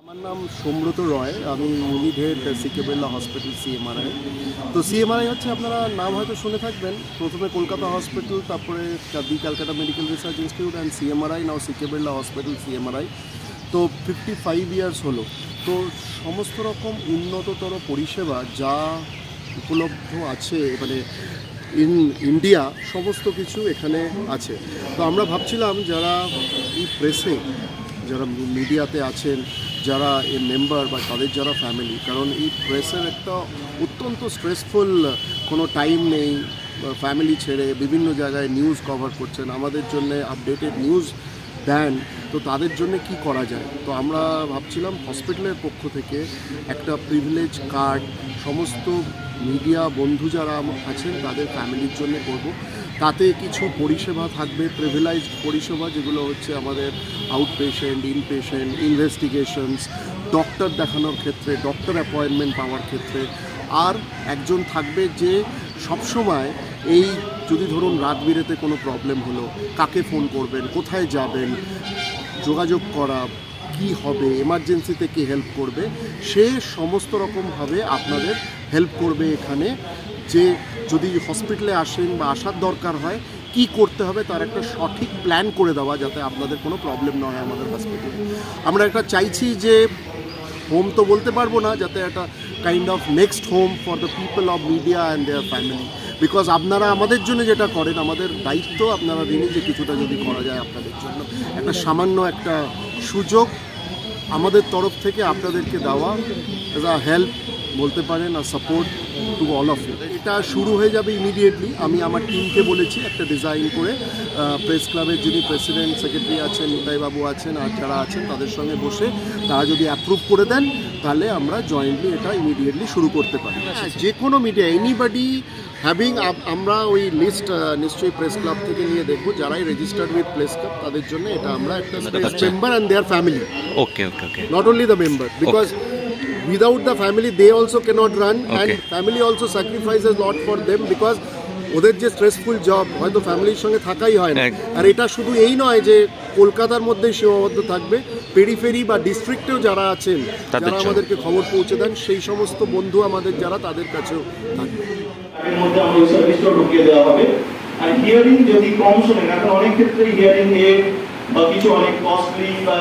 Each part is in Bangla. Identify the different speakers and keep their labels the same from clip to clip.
Speaker 1: আমার নাম সোমব্রত রয়। আমি unit head CK Birla hospital CMRI. তো সিএমআরআই হচ্ছে, আপনারা নাম হয়তো শুনে থাকবেন, প্রথমে কলকাতা হসপিটাল, তারপরে the Calcutta medical research institute and CMRI, now CK Birla hospital CMRI. তো 55 ইয়ার্স হলো। তো সমস্ত রকম উন্নততর পরিষেবা যা উপলব্ধ আছে মানে ইন্ডিয়া, সমস্ত কিছু এখানে আছে। তো আমরা ভাবছিলাম যারা এই প্রেসে, যারা মিডিয়াতে আছেন, যারা এর মেম্বার বা তাদের যারা ফ্যামিলি, কারণ এই প্রেসের একটা অত্যন্ত স্ট্রেসফুল, কোনো টাইম নেই, ফ্যামিলি ছেড়ে বিভিন্ন জায়গায় নিউজ কভার করছেন, আমাদের জন্য আপডেটেড নিউজ দেন। তো তাদের জন্য কি করা যায়? তো আমরা ভাবছিলাম হসপিটালের পক্ষ থেকে একটা প্রিভিলেজ কার্ড সমস্ত মিডিয়া বন্ধু যারা আছেন তাদের ফ্যামিলির জন্য করব। তাতে কিছু পরিষেবা থাকবে, প্রিভিলাইজড পরিষেবা, যেগুলো হচ্ছে আমাদের out patient, in patient, investigations, doctor দেখানোর ক্ষেত্রে, ডক্টর অ্যাপয়েন্টমেন্ট পাওয়ার ক্ষেত্রে। আর একজন থাকবে যে সবসময় এই যদি ধরুন রাত বিরেতে কোনো প্রবলেম হলো, কাকে ফোন করবেন, কোথায় যাবেন, যোগাযোগ করা, কি হবে, এমার্জেন্সিতে কে হেল্প করবে, সে সমস্ত রকমভাবে আপনাদের হেল্প করবে এখানে। যে যদি হসপিটালে আসেন বা আসার দরকার হয়, কি করতে হবে তার একটা সঠিক প্ল্যান করে দেওয়া, যাতে আপনাদের কোনো প্রবলেম না হয় আমাদের হসপিটালে। আমরা একটা চাইছি যে হোম তো বলতে পারবো না, যাতে একটা kind of next home for the people of media and there family. Because আপনারা আমাদের জন্য যেটা করেন, আমাদের দায়িত্ব আপনারা ঋণী, যে কিছুটা যদি করা যায় আপনাদের জন্য, একটা সামান্য একটা সুযোগ আমাদের তরফ থেকে আপনাদেরকে দেওয়া, এজ আ হেল্প বলতে পারেন, আর support to all of you. এটা শুরু হয়ে যাবে ইমিডিয়েটলি। আমি আমার টিমকে বলেছি একটা ডিজাইন করে, প্রেস ক্লাবের যিনি প্রেসিডেন্ট সেক্রেটারি আছেন, নিতাইবাবু আছেন, আর যারা আছেন তাদের সঙ্গে বসে তারা যদি অ্যাপ্রুভ করে দেন, তাহলে আমরা জয়েন্টলি এটা ইমিডিয়েটলি শুরু করতে পারি। যে কোনো মিডিয়া, এনিবডি হ্যাভিং, আমরা ওই লিস্ট নিশ্চয়ই প্রেস ক্লাব থেকে নিয়ে দেখবো, যারাই রেজিস্টার্ড উইথ প্রেস ক্লাব তাদের জন্য এটা আমরা একটা member and there family.
Speaker 2: Okay okay okay,
Speaker 1: not only the member, because without the family they also cannot run, and family also sacrifices a lot for them, because ওদের যে স্ট্রেসফুল জব হয়তো ফ্যামিলির সঙ্গে থাকাই হয় না। আর এটা শুধু এই নয় যে কলকাতার মধ্যেই সীমাবদ্ধ থাকবে, পেরিফেরি বা ডিস্ট্রিক্টেও যারা আছেন, যারা আমাদেরকে খবর পৌঁছে দেন, সেই সমস্ত বন্ধু আমাদের যারা, তাদের কাছেও থাকবে।
Speaker 3: এর মধ্যে আমরা এই সার্ভিসটা ঢুকিয়ে দেওয়া হবে। আর হিয়ারিং যদি কম শোনেন, এখন অনেক ক্ষেত্রে হিয়ারিং এড বা কিছু অনেক কস্টলি বা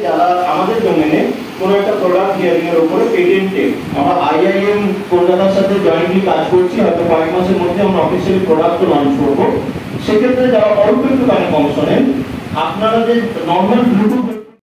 Speaker 3: যারা আমাদের ডোমেনে কোনো একটা প্রোডাক্ট হিয়ারিং এর উপরে পেটেন্টেড, আমরা আইআইএম কলকাতার সাথে জয়েন্টলি কাজ করছি, হয়তো কয়েক মাসের মধ্যে আমরা অফিসিয়ালি প্রোডাক্ট লঞ্চ করবো। সেক্ষেত্রে যারা অল্প একটু কানে কম শোনেন, আপনারা যে নর্মাল ব্লুটুথ